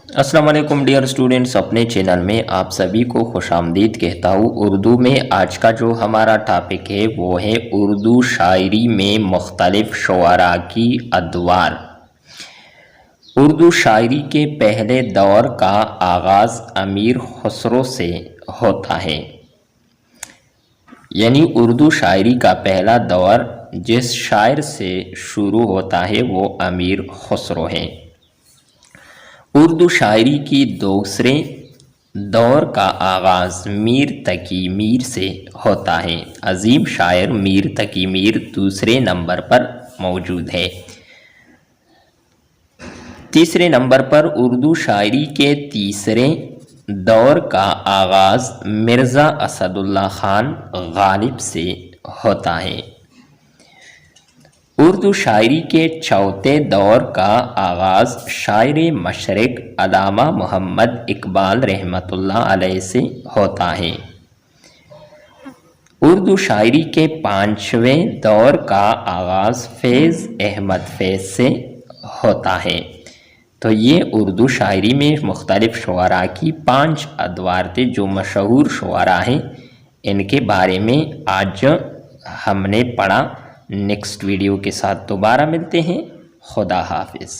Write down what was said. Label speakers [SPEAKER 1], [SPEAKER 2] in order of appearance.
[SPEAKER 1] अस्सलाम वालेकुम dear students, अपने चैनल में आप सभी को खुशामदीद कहता हूँ। उर्दू में आज का जो हमारा टॉपिक है वो है उर्दू शायरी में मुख्तलिफ शुअरा की अदवार। उर्दू शायरी के पहले दौर का आगाज़ अमीर खुसरो से होता है, यानी उर्दू शायरी का पहला दौर जिस शायर से शुरू होता है वो अमीर खुसरो है। उर्दू शायरी की दूसरे दौर का आगाज़ मीर तकी मीर से होता है। अजीम शायर मीर तकी मीर दूसरे नंबर पर मौजूद है। तीसरे नंबर पर उर्दू शायरी के तीसरे दौर का आगाज़ मिर्ज़ा असदुल्ला खान गालिब से होता है। उर्दू शायरी के चौथे दौर का आगाज़ शायर मशरिक़ अल्लामा मोहम्मद इकबाल रहमतुल्लाह अलैह से होता है। उर्दू शायरी के पाँचवें दौर का आगाज़ फैज़ अहमद फैज़ से होता है। तो ये उर्दू शायरी में मुख्तलिफ शुअरा की 5 अदवार थे जो मशहूर शुअरा हैं, इनके बारे में आज हमने पढ़ा। नेक्स्ट वीडियो के साथ दोबारा मिलते हैं। खुदा हाफिज़।